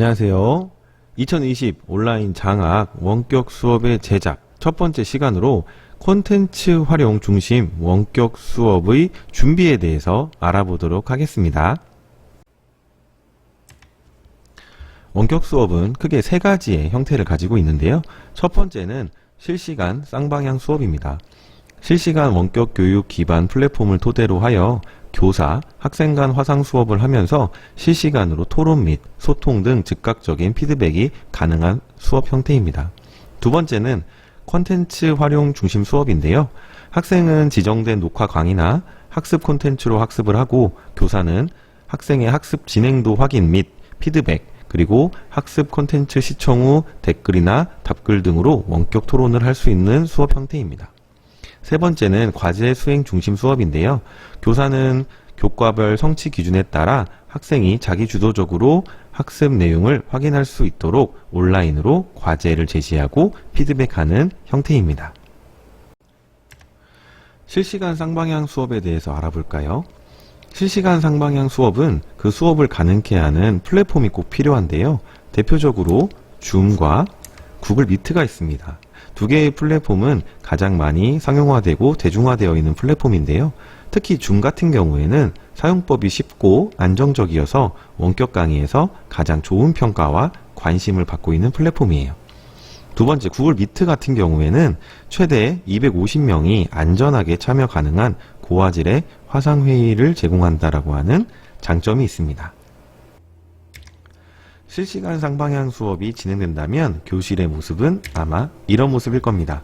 안녕하세요. 2020 온라인 장학 원격 수업의 제작 첫 번째 시간으로 콘텐츠 활용 중심 원격 수업의 준비에 대해서 알아보도록 하겠습니다. 원격 수업은 크게 세 가지의 형태를 가지고 있는데요. 첫 번째는 실시간 쌍방향 수업입니다. 실시간 원격 교육 기반 플랫폼을 토대로 하여 교사, 학생 간 화상 수업을 하면서 실시간으로 토론 및 소통 등 즉각적인 피드백이 가능한 수업 형태입니다. 두 번째는 콘텐츠 활용 중심 수업인데요. 학생은 지정된 녹화 강의나 학습 콘텐츠로 학습을 하고 교사는 학생의 학습 진행도 확인 및 피드백, 그리고 학습 콘텐츠 시청 후 댓글이나 답글 등으로 원격 토론을 할 수 있는 수업 형태입니다. 세 번째는 과제 수행 중심 수업인데요. 교사는 교과별 성취 기준에 따라 학생이 자기 주도적으로 학습 내용을 확인할 수 있도록 온라인으로 과제를 제시하고 피드백하는 형태입니다. 실시간 쌍방향 수업에 대해서 알아볼까요? 실시간 쌍방향 수업은 그 수업을 가능케 하는 플랫폼이 꼭 필요한데요. 대표적으로 줌과 구글 미트가 있습니다. 두 개의 플랫폼은 가장 많이 상용화되고 대중화되어 있는 플랫폼인데요. 특히 줌 같은 경우에는 사용법이 쉽고 안정적이어서 원격 강의에서 가장 좋은 평가와 관심을 받고 있는 플랫폼이에요. 두 번째, 구글 미트 같은 경우에는 최대 250명이 안전하게 참여 가능한 고화질의 화상회의를 제공한다라고 하는 장점이 있습니다. 실시간 쌍방향 수업이 진행된다면 교실의 모습은 아마 이런 모습일 겁니다.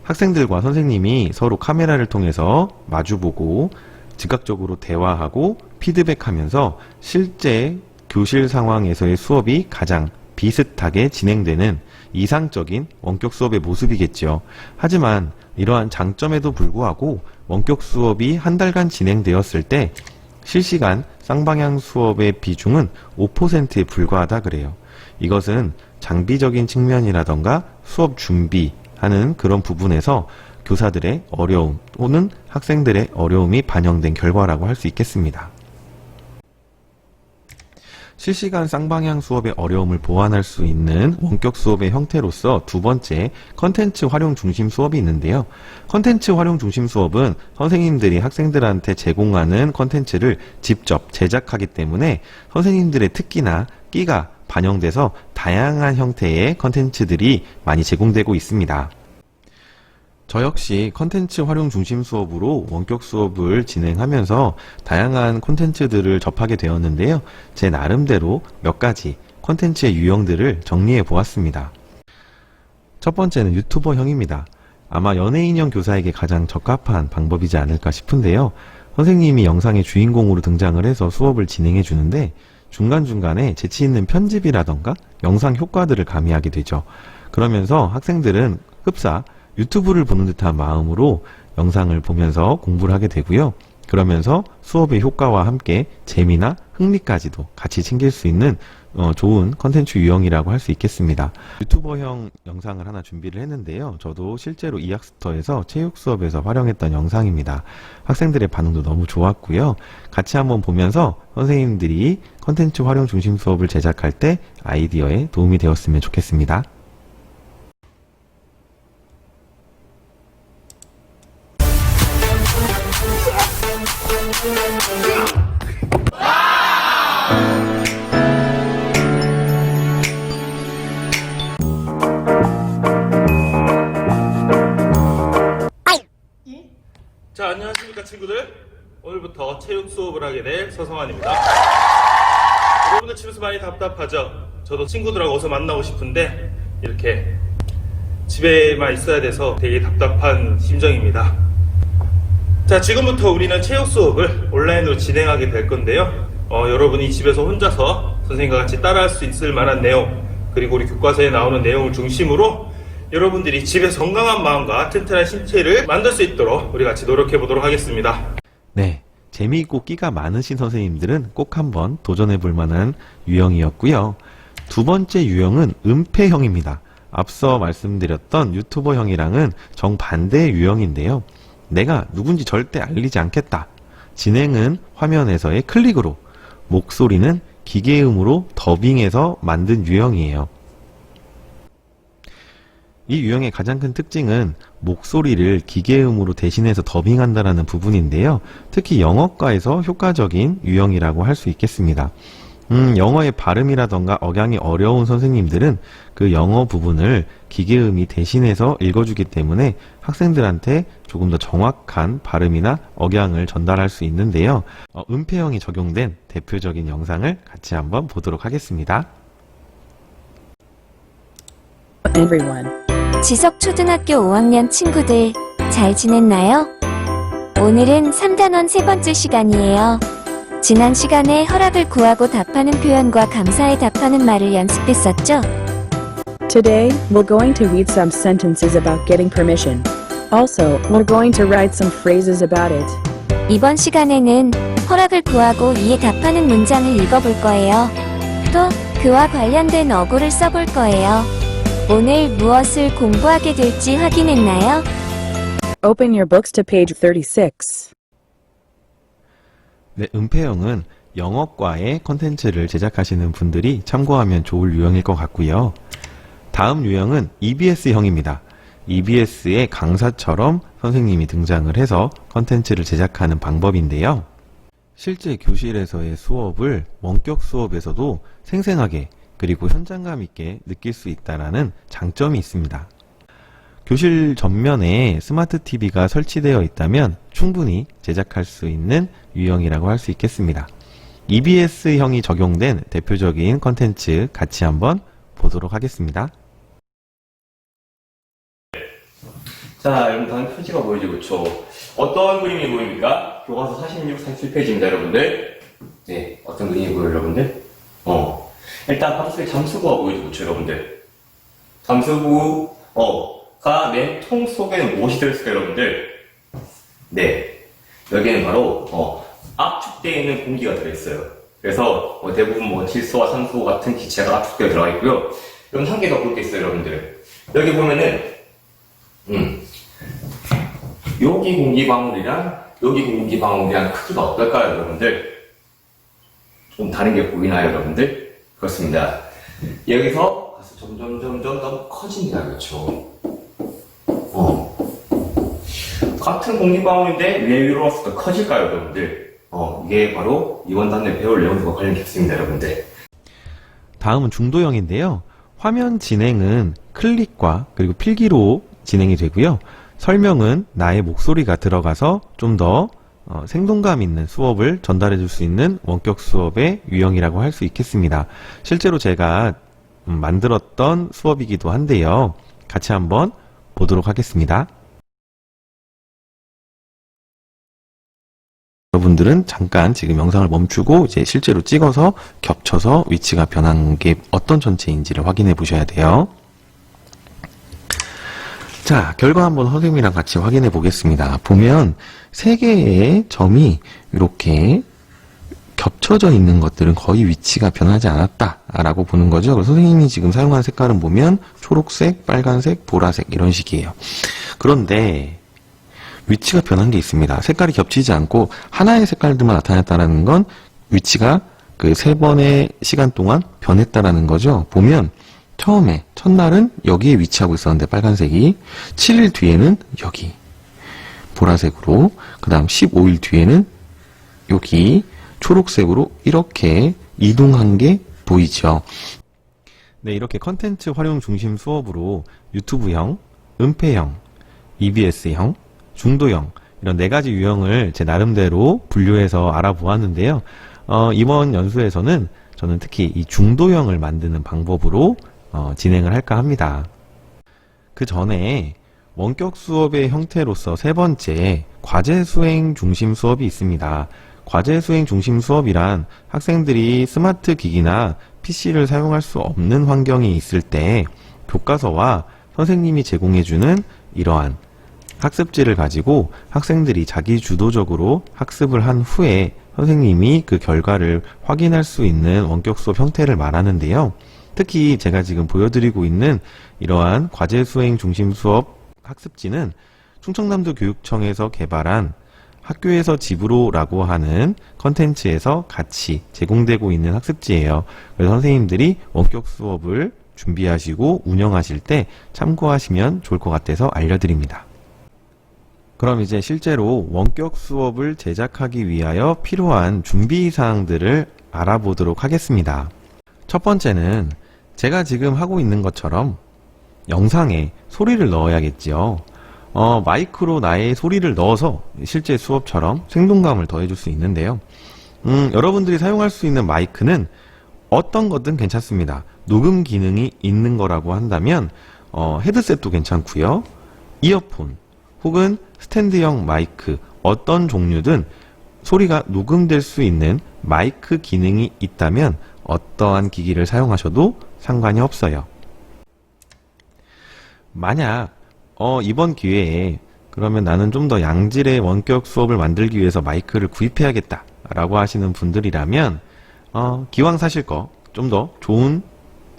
학생들과 선생님이 서로 카메라를 통해서 마주보고 즉각적으로 대화하고 피드백하면서 실제 교실 상황에서의 수업이 가장 비슷하게 진행되는 이상적인 원격 수업의 모습이겠죠. 하지만 이러한 장점에도 불구하고 원격 수업이 한 달간 진행되었을 때 실시간 쌍방향 수업의 비중은 5%에 불과하다 그래요. 이것은 장비적인 측면이라던가 수업 준비하는 그런 부분에서 교사들의 어려움 또는 학생들의 어려움이 반영된 결과라고 할 수 있겠습니다. 실시간 쌍방향 수업의 어려움을 보완할 수 있는 원격 수업의 형태로서 두 번째, 컨텐츠 활용 중심 수업이 있는데요. 컨텐츠 활용 중심 수업은 선생님들이 학생들한테 제공하는 컨텐츠를 직접 제작하기 때문에 선생님들의 특기나 끼가 반영돼서 다양한 형태의 컨텐츠들이 많이 제공되고 있습니다. 저 역시 컨텐츠 활용 중심 수업으로 원격 수업을 진행하면서 다양한 콘텐츠들을 접하게 되었는데요. 제 나름대로 몇 가지 콘텐츠의 유형들을 정리해 보았습니다. 첫 번째는 유튜버형입니다. 아마 연예인형 교사에게 가장 적합한 방법이지 않을까 싶은데요. 선생님이 영상의 주인공으로 등장을 해서 수업을 진행해 주는데 중간중간에 재치 있는 편집이라던가 영상 효과들을 가미하게 되죠. 그러면서 학생들은 흡사 유튜브를 보는 듯한 마음으로 영상을 보면서 공부를 하게 되고요. 그러면서 수업의 효과와 함께 재미나 흥미까지도 같이 챙길 수 있는 좋은 컨텐츠 유형이라고 할 수 있겠습니다. 유튜버형 영상을 하나 준비를 했는데요. 저도 실제로 이학스터에서 체육 수업에서 활용했던 영상입니다. 학생들의 반응도 너무 좋았고요. 같이 한번 보면서 선생님들이 컨텐츠 활용 중심 수업을 제작할 때 아이디어에 도움이 되었으면 좋겠습니다. 자, 안녕하십니까 친구들. 오늘부터 체육 수업을 하게 될 서성환입니다. 여러분들 집에서 많이 답답하죠? 저도 친구들하고 어서 만나고 싶은데 이렇게 집에만 있어야 돼서 되게 답답한 심정입니다. 자, 지금부터 우리는 체육 수업을 온라인으로 진행하게 될 건데요. 여러분이 집에서 혼자서 선생님과 같이 따라할 수 있을 만한 내용, 그리고 우리 교과서에 나오는 내용을 중심으로 여러분들이 집에서 건강한 마음과 튼튼한 신체를 만들 수 있도록 우리 같이 노력해 보도록 하겠습니다. 네, 재미있고 끼가 많으신 선생님들은 꼭 한번 도전해 볼 만한 유형이었고요. 두 번째 유형은 은폐형입니다. 앞서 말씀드렸던 유튜버형이랑은 정반대의 유형인데요. 내가 누군지 절대 알리지 않겠다. 진행은 화면에서의 클릭으로, 목소리는 기계음으로 더빙해서 만든 유형이에요. 이 유형의 가장 큰 특징은 목소리를 기계음으로 대신해서 더빙한다는 부분인데요. 특히 영어과에서 효과적인 유형이라고 할 수 있겠습니다. 영어의 발음이라던가 억양이 어려운 선생님들은 그 영어 부분을 기계음이 대신해서 읽어주기 때문에 학생들한테 조금 더 정확한 발음이나 억양을 전달할 수 있는데요. 음폐형이 적용된 대표적인 영상을 같이 한번 보도록 하겠습니다. Everyone. 지석초등학교 5학년 친구들 잘 지냈나요? 오늘은 3단원 세 번째 시간이에요. 지난 시간에 허락을 구하고 답하는 표현과 감사에 답하는 말을 연습했었죠? Today, we're going to read some sentences about getting permission. Also, we're going to write some phrases about it. 이번 시간에는 허락을 구하고 이에 답하는 문장을 읽어볼 거예요. 또 그와 관련된 어구를 써볼 거예요. 오늘 무엇을 공부하게 될지 확인했나요? Open your books to page 36. 네, 음폐형은 영어과의 컨텐츠를 제작하시는 분들이 참고하면 좋을 유형일 것 같고요. 다음 유형은 EBS형입니다. EBS의 강사처럼 선생님이 등장을 해서 컨텐츠를 제작하는 방법인데요. 실제 교실에서의 수업을 원격 수업에서도 생생하게 그리고 현장감 있게 느낄 수 있다는 장점이 있습니다. 교실 전면에 스마트 TV가 설치되어 있다면 충분히 제작할 수 있는 유형이라고 할 수 있겠습니다. EBS형이 적용된 대표적인 컨텐츠 같이 한번 보도록 하겠습니다. 자, 여러분 다음 표지가 보이죠, 그쵸? 어떤 그림이 보입니까? 교과서 46, 47페이지입니다, 여러분들. 네, 어떤 그림이 보여요, 여러분들? 일단 파트수의 잠수부가 보이죠, 그쵸, 여러분들? 잠수부가 내 통 속에는 무엇이 들어있을까요, 여러분들? 네, 여기에는 바로 압축되어 있는 공기가 들어있어요. 그래서 대부분 질소와 산소 같은 기체가 압축되어 들어가 있고요. 여기 한 개 더 볼 게 있어요, 여러분들. 여기 보면은 여기 공기방울이랑 여기 공기방울이랑 크기가 어떨까요, 여러분들? 좀 다른 게 보이나요, 여러분들? 그렇습니다. 여기서 가서 점점 더 커집니다, 그렇죠? 같은 공기방울인데 왜 위로와서 더 커질까요, 여러분들? 이게 바로 이번 단에 배울 내용과 관련이 있습니다, 여러분들. 다음은 중도형인데요. 화면 진행은 클릭과 그리고 필기로 진행이 되고요. 설명은 나의 목소리가 들어가서 좀 더 생동감 있는 수업을 전달해 줄 수 있는 원격 수업의 유형이라고 할 수 있겠습니다. 실제로 제가 만들었던 수업이기도 한데요. 같이 한번 보도록 하겠습니다. 여러분들은 잠깐 지금 영상을 멈추고 이제 실제로 찍어서 겹쳐서 위치가 변한 게 어떤 전체인지를 확인해 보셔야 돼요. 자, 결과 한번 선생님이랑 같이 확인해 보겠습니다. 보면 세 개의 점이 이렇게 겹쳐져 있는 것들은 거의 위치가 변하지 않았다라고 보는 거죠. 그래서 선생님이 지금 사용한 색깔은 보면 초록색, 빨간색, 보라색 이런 식이에요. 그런데 위치가 변한 게 있습니다. 색깔이 겹치지 않고 하나의 색깔들만 나타났다는 건 위치가 그 세 번의 시간 동안 변했다라는 거죠. 보면 처음에 첫날은 여기에 위치하고 있었는데 빨간색이 7일 뒤에는 여기 보라색으로, 그 다음 15일 뒤에는 여기 초록색으로 이렇게 이동한 게 보이죠. 네, 이렇게 컨텐츠 활용 중심 수업으로 유튜브형, 음폐형, EBS형, 중도형 이런 네 가지 유형을 제 나름대로 분류해서 알아보았는데요. 이번 연수에서는 저는 특히 이 중도형을 만드는 방법으로 진행을 할까 합니다. 그 전에 원격 수업의 형태로서 세 번째 과제 수행 중심 수업이 있습니다. 과제 수행 중심 수업이란 학생들이 스마트 기기나 PC를 사용할 수 없는 환경이 있을 때 교과서와 선생님이 제공해주는 이러한 학습지를 가지고 학생들이 자기 주도적으로 학습을 한 후에 선생님이 그 결과를 확인할 수 있는 원격 수업 형태를 말하는데요. 특히 제가 지금 보여드리고 있는 이러한 과제 수행 중심 수업 학습지는 충청남도 교육청에서 개발한 학교에서 집으로라고 하는 컨텐츠에서 같이 제공되고 있는 학습지예요. 그래서 선생님들이 원격 수업을 준비하시고 운영하실 때 참고하시면 좋을 것 같아서 알려드립니다. 그럼 이제 실제로 원격 수업을 제작하기 위하여 필요한 준비사항들을 알아보도록 하겠습니다. 첫 번째는 제가 지금 하고 있는 것처럼 영상에 소리를 넣어야겠지요. 마이크로 나의 소리를 넣어서 실제 수업처럼 생동감을 더해줄 수 있는데요. 여러분들이 사용할 수 있는 마이크는 어떤 거든 괜찮습니다. 녹음 기능이 있는 거라고 한다면 헤드셋도 괜찮고요. 이어폰 혹은 스탠드형 마이크 어떤 종류든 소리가 녹음될 수 있는 마이크 기능이 있다면 어떠한 기기를 사용하셔도 상관이 없어요. 만약 이번 기회에 그러면 나는 좀 더 양질의 원격 수업을 만들기 위해서 마이크를 구입해야겠다 라고 하시는 분들이라면 기왕 사실 거 좀 더 좋은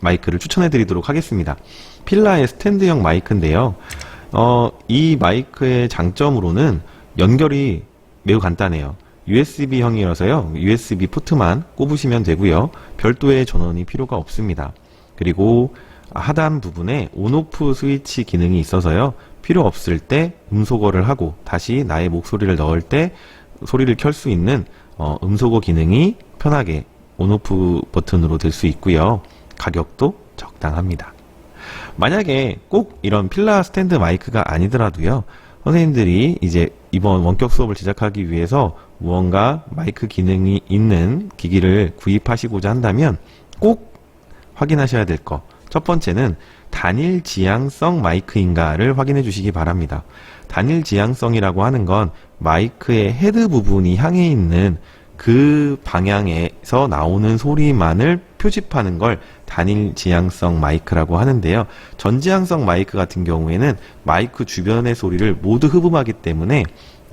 마이크를 추천해 드리도록 하겠습니다. 필라의 스탠드형 마이크인데요. 이 마이크의 장점으로는 연결이 매우 간단해요. USB형이라서요. USB 포트만 꼽으시면 되고요. 별도의 전원이 필요가 없습니다. 그리고 하단 부분에 온오프 스위치 기능이 있어서요. 필요 없을 때 음소거를 하고 다시 나의 목소리를 넣을 때 소리를 켤 수 있는 음소거 기능이 편하게 온오프 버튼으로 될 수 있고요. 가격도 적당합니다. 만약에 꼭 이런 필라 스탠드 마이크가 아니더라도요. 선생님들이 이제 이번 원격 수업을 제작하기 위해서 무언가 마이크 기능이 있는 기기를 구입하시고자 한다면 꼭 확인하셔야 될 거. 첫 번째는 단일 지향성 마이크인가를 확인해 주시기 바랍니다. 단일 지향성이라고 하는 건 마이크의 헤드 부분이 향해 있는 그 방향에서 나오는 소리만을 표집하는 걸 단일 지향성 마이크라고 하는데요. 전지향성 마이크 같은 경우에는 마이크 주변의 소리를 모두 흡음하기 때문에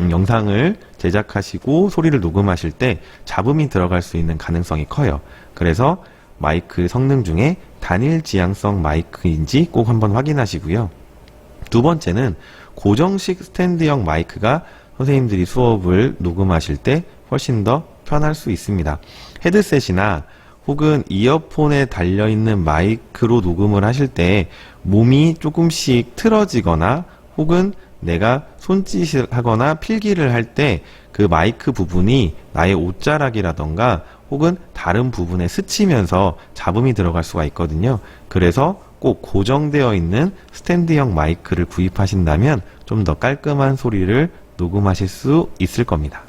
영상을 제작하시고 소리를 녹음하실 때 잡음이 들어갈 수 있는 가능성이 커요. 그래서 마이크 성능 중에 단일 지향성 마이크인지 꼭 한번 확인하시고요. 두 번째는 고정식 스탠드형 마이크가 선생님들이 수업을 녹음하실 때 훨씬 더 편할 수 있습니다. 헤드셋이나 혹은 이어폰에 달려있는 마이크로 녹음을 하실 때 몸이 조금씩 틀어지거나 혹은 내가 손짓을 하거나 필기를 할 때 그 마이크 부분이 나의 옷자락이라던가 혹은 다른 부분에 스치면서 잡음이 들어갈 수가 있거든요. 그래서 꼭 고정되어 있는 스탠드형 마이크를 구입하신다면 좀 더 깔끔한 소리를 녹음하실 수 있을 겁니다.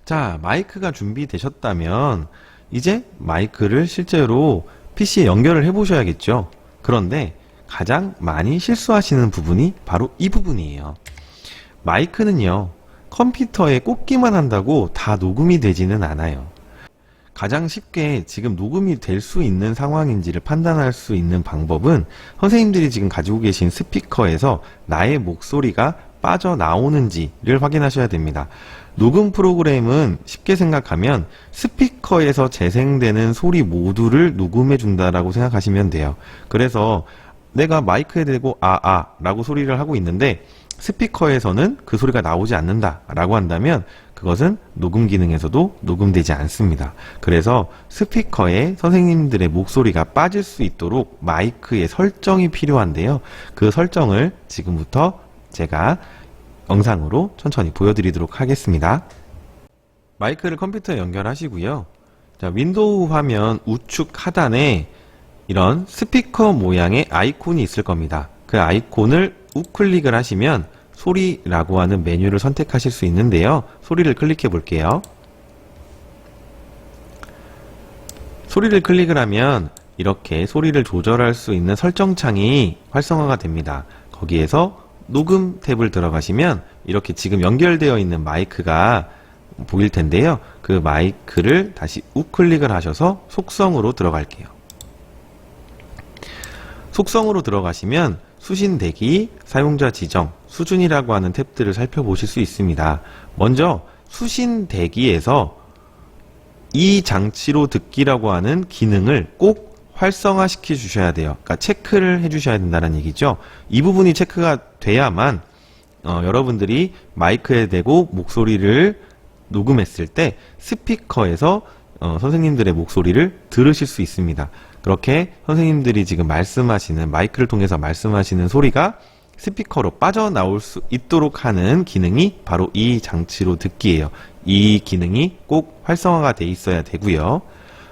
자, 마이크가 준비되셨다면 이제 마이크를 실제로 PC에 연결을 해 보셔야겠죠. 그런데 가장 많이 실수하시는 부분이 바로 이 부분이에요. 마이크는요, 컴퓨터에 꽂기만 한다고 다 녹음이 되지는 않아요. 가장 쉽게 지금 녹음이 될 수 있는 상황인지를 판단할 수 있는 방법은 선생님들이 지금 가지고 계신 스피커에서 나의 목소리가 빠져나오는지를 확인하셔야 됩니다. 녹음 프로그램은 쉽게 생각하면 스피커에서 재생되는 소리 모두를 녹음해 준다라고 생각하시면 돼요. 그래서 내가 마이크에 대고 라고 소리를 하고 있는데 스피커에서는 그 소리가 나오지 않는다 라고 한다면 그것은 녹음 기능에서도 녹음되지 않습니다. 그래서 스피커에 선생님들의 목소리가 빠질 수 있도록 마이크의 설정이 필요한데요. 그 설정을 지금부터 제가 영상으로 천천히 보여드리도록 하겠습니다. 마이크를 컴퓨터에 연결하시고요. 자, 윈도우 화면 우측 하단에 이런 스피커 모양의 아이콘이 있을 겁니다. 그 아이콘을 우클릭을 하시면 소리라고 하는 메뉴를 선택하실 수 있는데요. 소리를 클릭해 볼게요. 소리를 클릭을 하면 이렇게 소리를 조절할 수 있는 설정창이 활성화가 됩니다. 거기에서 녹음 탭을 들어가시면 이렇게 지금 연결되어 있는 마이크가 보일 텐데요. 그 마이크를 다시 우클릭을 하셔서 속성으로 들어갈게요. 속성으로 들어가시면 수신 대기, 사용자 지정, 수준이라고 하는 탭들을 살펴보실 수 있습니다. 먼저 수신 대기에서 이 장치로 듣기라고 하는 기능을 꼭 활성화 시켜 주셔야 돼요. 그러니까 체크를 해 주셔야 된다는 얘기죠. 이 부분이 체크가 돼야만 여러분들이 마이크에 대고 목소리를 녹음했을 때 스피커에서 선생님들의 목소리를 들으실 수 있습니다. 그렇게 선생님들이 지금 말씀하시는, 마이크를 통해서 말씀하시는 소리가 스피커로 빠져나올 수 있도록 하는 기능이 바로 이 장치로 듣기예요. 이 기능이 꼭 활성화가 돼 있어야 되고요.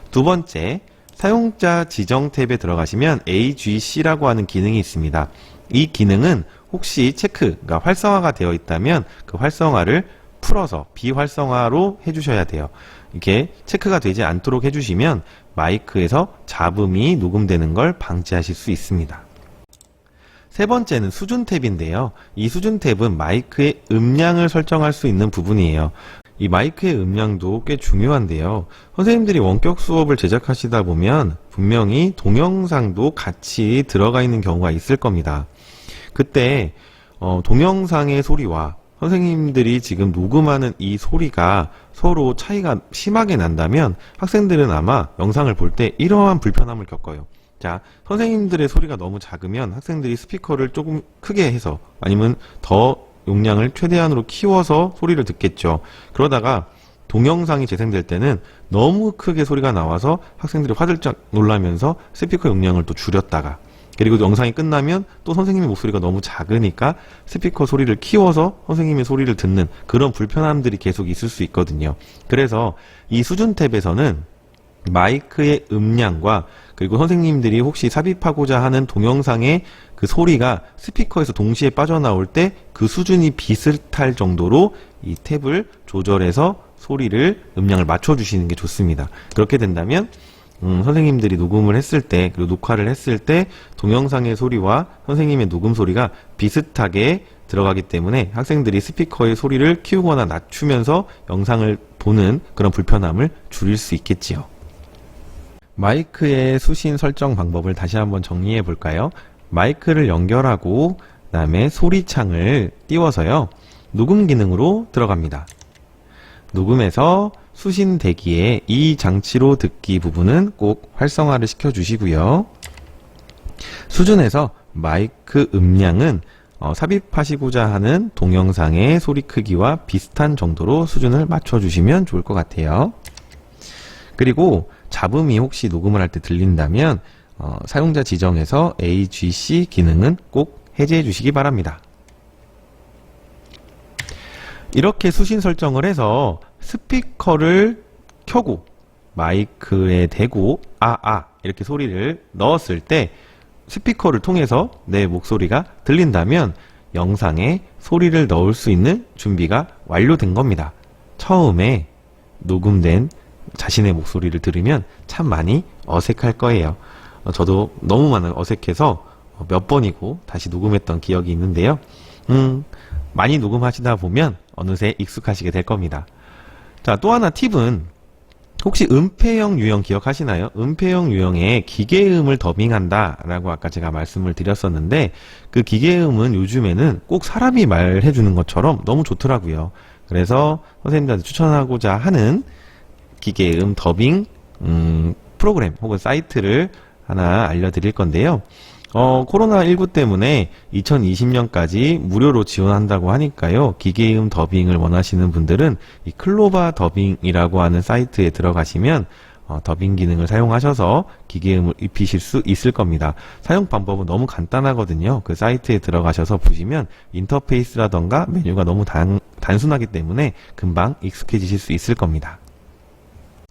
두 번째, 사용자 지정 탭에 들어가시면 AGC라고 하는 기능이 있습니다. 이 기능은 혹시 체크가 활성화가 되어 있다면 그 활성화를 풀어서 비활성화로 해주셔야 돼요. 이렇게 체크가 되지 않도록 해주시면 마이크에서 잡음이 녹음되는 걸 방지하실 수 있습니다. 세 번째는 수준 탭인데요. 이 수준 탭은 마이크의 음량을 설정할 수 있는 부분이에요. 이 마이크의 음량도 꽤 중요한데요. 선생님들이 원격 수업을 제작하시다 보면 분명히 동영상도 같이 들어가 있는 경우가 있을 겁니다. 그때 동영상의 소리와 선생님들이 지금 녹음하는 이 소리가 서로 차이가 심하게 난다면 학생들은 아마 영상을 볼 때 이러한 불편함을 겪어요. 자, 선생님들의 소리가 너무 작으면 학생들이 스피커를 조금 크게 해서 아니면 더 용량을 최대한으로 키워서 소리를 듣겠죠. 그러다가 동영상이 재생될 때는 너무 크게 소리가 나와서 학생들이 화들짝 놀라면서 스피커 용량을 또 줄였다가, 그리고 영상이 끝나면 또 선생님의 목소리가 너무 작으니까 스피커 소리를 키워서 선생님의 소리를 듣는 그런 불편함들이 계속 있을 수 있거든요. 그래서 이 수준 탭에서는 마이크의 음량과 그리고 선생님들이 혹시 삽입하고자 하는 동영상의 그 소리가 스피커에서 동시에 빠져나올 때 그 수준이 비슷할 정도로 이 탭을 조절해서 소리를, 음량을 맞춰주시는 게 좋습니다. 그렇게 된다면 선생님들이 녹음을 했을 때, 그리고 녹화를 했을 때 동영상의 소리와 선생님의 녹음 소리가 비슷하게 들어가기 때문에 학생들이 스피커의 소리를 키우거나 낮추면서 영상을 보는 그런 불편함을 줄일 수 있겠지요. 마이크의 수신 설정 방법을 다시 한번 정리해 볼까요? 마이크를 연결하고 그다음에 소리창을 띄워서요, 녹음 기능으로 들어갑니다. 녹음해서 수신 대기에 이 장치로 듣기 부분은 꼭 활성화를 시켜 주시고요. 수준에서 마이크 음량은 삽입하시고자 하는 동영상의 소리 크기와 비슷한 정도로 수준을 맞춰 주시면 좋을 것 같아요. 그리고 잡음이 혹시 녹음을 할 때 들린다면 사용자 지정에서 AGC 기능은 꼭 해제해 주시기 바랍니다. 이렇게 수신 설정을 해서 스피커를 켜고 마이크에 대고 이렇게 소리를 넣었을 때 스피커를 통해서 내 목소리가 들린다면 영상에 소리를 넣을 수 있는 준비가 완료된 겁니다. 처음에 녹음된 자신의 목소리를 들으면 참 많이 어색할 거예요. 저도 너무 많이 어색해서 몇 번이고 다시 녹음했던 기억이 있는데요. 많이 녹음하시다 보면 어느새 익숙하시게 될 겁니다. 자, 또 하나 팁은 혹시 음폐형 유형 기억하시나요? 음폐형 유형에 기계음을 더빙한다 라고 아까 제가 말씀을 드렸었는데, 그 기계음은 요즘에는 꼭 사람이 말해주는 것처럼 너무 좋더라고요. 그래서 선생님들한테 추천하고자 하는 기계음 더빙 프로그램 혹은 사이트를 하나 알려드릴 건데요. 코로나19 때문에 2020년까지 무료로 지원한다고 하니까요. 기계음 더빙을 원하시는 분들은 이 클로바 더빙이라고 하는 사이트에 들어가시면 더빙 기능을 사용하셔서 기계음을 입히실 수 있을 겁니다. 사용 방법은 너무 간단하거든요. 그 사이트에 들어가셔서 보시면 인터페이스라던가 메뉴가 너무 단순하기 때문에 금방 익숙해지실 수 있을 겁니다.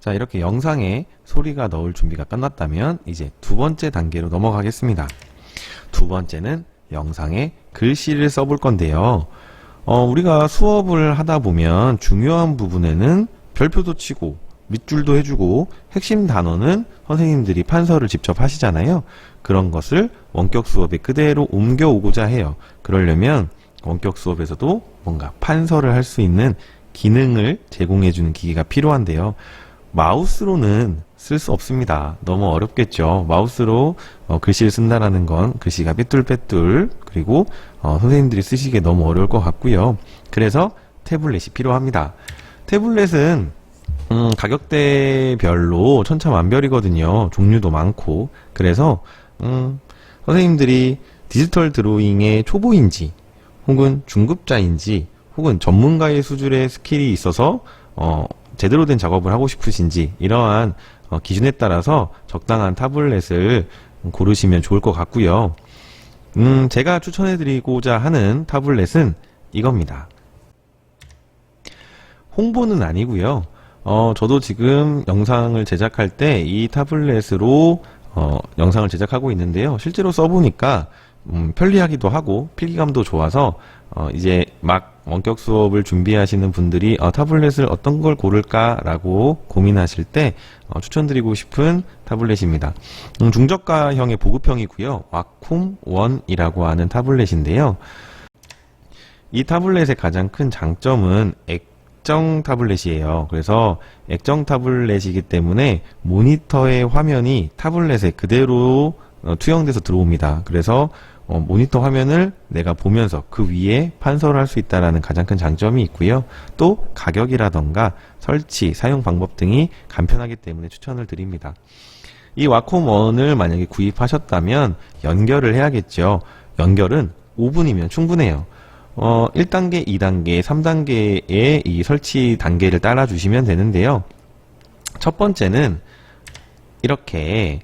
자, 이렇게 영상에 소리가 넣을 준비가 끝났다면 이제 두 번째 단계로 넘어가겠습니다. 두 번째는 영상에 글씨를 써볼 건데요. 우리가 수업을 하다 보면 중요한 부분에는 별표도 치고 밑줄도 해주고 핵심 단어는 선생님들이 판서를 직접 하시잖아요. 그런 것을 원격 수업에 그대로 옮겨오고자 해요. 그러려면 원격 수업에서도 뭔가 판서를 할 수 있는 기능을 제공해주는 기기가 필요한데요. 마우스로는 쓸 수 없습니다. 너무 어렵겠죠. 마우스로 글씨를 쓴다라는 건 글씨가 삐뚤빼뚤, 그리고 선생님들이 쓰시기에 너무 어려울 것 같고요. 그래서 태블릿이 필요합니다. 태블릿은 가격대별로 천차만별이거든요. 종류도 많고. 그래서 선생님들이 디지털 드로잉의 초보인지 혹은 중급자인지 혹은 전문가의 수준의 스킬이 있어서 제대로 된 작업을 하고 싶으신지 이러한 기준에 따라서 적당한 타블렛을 고르시면 좋을 것 같고요. 제가 추천해드리고자 하는 타블렛은 이겁니다. 홍보는 아니고요. 저도 지금 영상을 제작할 때 이 타블렛으로 영상을 제작하고 있는데요. 실제로 써보니까 편리하기도 하고 필기감도 좋아서 이제 막 원격 수업을 준비하시는 분들이 타블렛을 어떤 걸 고를까라고 고민하실 때 추천드리고 싶은 타블렛입니다. 중저가형의 보급형이고요. 와콤 1이라고 하는 타블렛인데요. 이 타블렛의 가장 큰 장점은 액정 타블렛이에요. 그래서 액정 타블렛이기 때문에 모니터의 화면이 타블렛에 그대로 투영돼서 들어옵니다. 그래서 모니터 화면을 내가 보면서 그 위에 판서를 할 수 있다는 가장 큰 장점이 있고요. 또 가격이라던가 설치, 사용 방법 등이 간편하기 때문에 추천을 드립니다. 이 와콤 1을 만약에 구입하셨다면 연결을 해야겠죠. 연결은 5분이면 충분해요. 1단계, 2단계, 3단계의 이 설치 단계를 따라주시면 되는데요. 첫 번째는 이렇게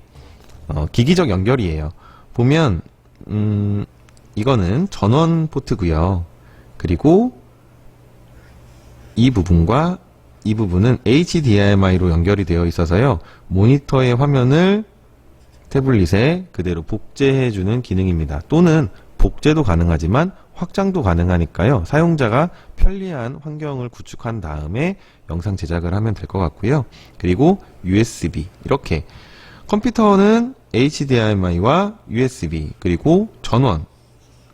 기기적 연결이에요. 보면 이거는 전원 포트고요. 그리고 이 부분과 이 부분은 HDMI로 연결이 되어 있어서요. 모니터의 화면을 태블릿에 그대로 복제해주는 기능입니다. 또는 복제도 가능하지만 확장도 가능하니까요. 사용자가 편리한 환경을 구축한 다음에 영상 제작을 하면 될 것 같고요. 그리고 USB 이렇게 컴퓨터는 HDMI와 USB 그리고 전원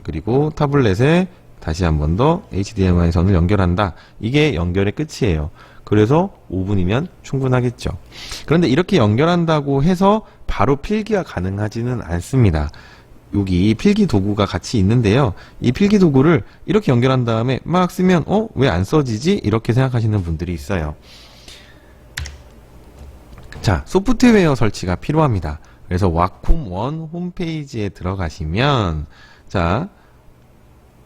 그리고 타블렛에 다시 한 번 더 HDMI 선을 연결한다. 이게 연결의 끝이에요. 그래서 5분이면 충분하겠죠. 그런데 이렇게 연결한다고 해서 바로 필기가 가능하지는 않습니다. 여기 필기 도구가 같이 있는데요. 이 필기 도구를 이렇게 연결한 다음에 막 쓰면 왜 안 써지지? 이렇게 생각하시는 분들이 있어요. 자, 소프트웨어 설치가 필요합니다. 그래서 와콤 1 홈페이지에 들어가시면 자,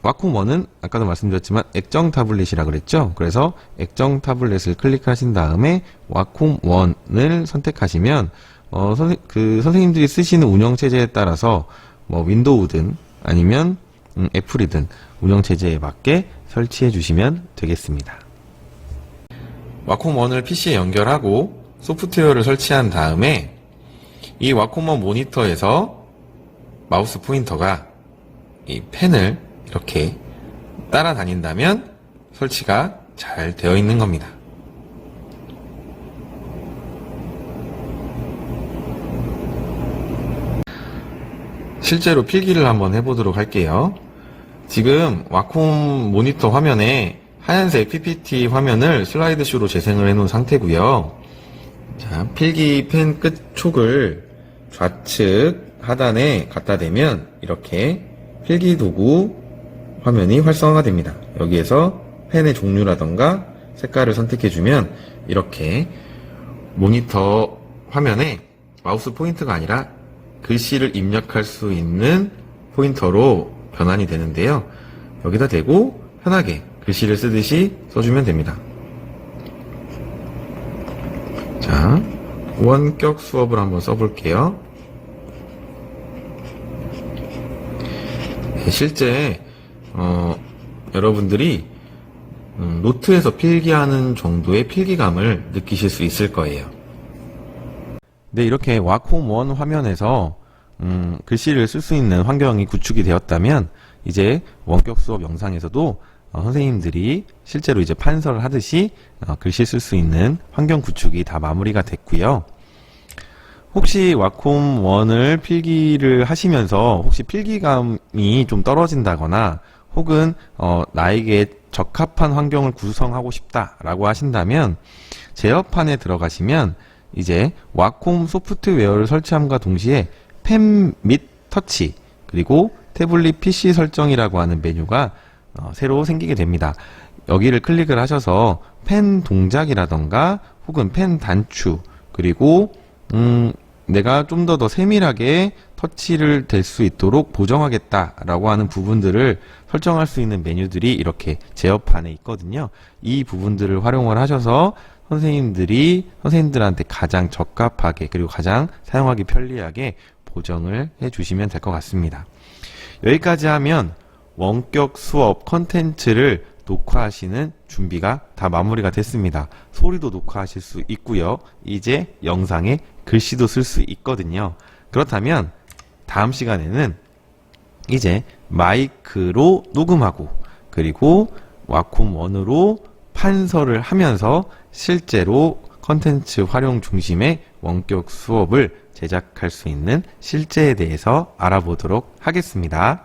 와콤 1은 아까도 말씀드렸지만 액정 타블렛이라 그랬죠. 그래서 액정 타블렛을 클릭하신 다음에 와콤 1을 선택하시면 선생님들이 쓰시는 운영체제에 따라서 윈도우든 아니면 애플이든 운영체제에 맞게 설치해 주시면 되겠습니다. 와콤 1을 PC에 연결하고 소프트웨어를 설치한 다음에 이 와콤 1 모니터에서 마우스 포인터가 이 펜을 이렇게 따라다닌다면 설치가 잘 되어 있는 겁니다. 실제로 필기를 한번 해보도록 할게요. 지금 와콤 모니터 화면에 하얀색 PPT 화면을 슬라이드쇼로 재생을 해놓은 상태고요. 자, 필기 펜 끝 촉을 좌측 하단에 갖다 대면 이렇게 필기 도구 화면이 활성화가 됩니다. 여기에서 펜의 종류라던가 색깔을 선택해주면 이렇게 모니터 화면에 마우스 포인터가 아니라 글씨를 입력할 수 있는 포인터로 변환이 되는데요. 여기다 대고 편하게 글씨를 쓰듯이 써주면 됩니다. 자, 원격 수업을 한번 써볼게요. 네, 실제 여러분들이 노트에서 필기하는 정도의 필기감을 느끼실 수 있을 거예요. 네, 이렇게 와콤 1 화면에서 글씨를 쓸 수 있는 환경이 구축이 되었다면 이제 원격 수업 영상에서도 선생님들이 실제로 이제 판서를 하듯이 글씨 쓸 수 있는 환경 구축이 다 마무리가 됐고요. 혹시 와콤 1을 필기를 하시면서 혹시 필기감이 좀 떨어진다거나 혹은 나에게 적합한 환경을 구성하고 싶다라고 하신다면 제어판에 들어가시면 이제 와콤 소프트웨어를 설치함과 동시에 펜 및 터치 그리고 태블릿 PC 설정이라고 하는 메뉴가 새로 생기게 됩니다. 여기를 클릭을 하셔서 펜 동작이라던가 혹은 펜 단추 그리고 내가 좀 더 세밀하게 터치를 될 수 있도록 보정하겠다라고 하는 부분들을 설정할 수 있는 메뉴들이 이렇게 제어판에 있거든요. 이 부분들을 활용을 하셔서 선생님들한테 가장 적합하게 그리고 가장 사용하기 편리하게 보정을 해주시면 될 것 같습니다. 여기까지 하면 원격 수업 컨텐츠를 녹화하시는 준비가 다 마무리가 됐습니다. 소리도 녹화하실 수 있고요. 이제 영상에 글씨도 쓸 수 있거든요. 그렇다면 다음 시간에는 이제 마이크로 녹음하고 그리고 와콤1으로 판서를 하면서 실제로 컨텐츠 활용 중심의 원격 수업을 제작할 수 있는 실제에 대해서 알아보도록 하겠습니다.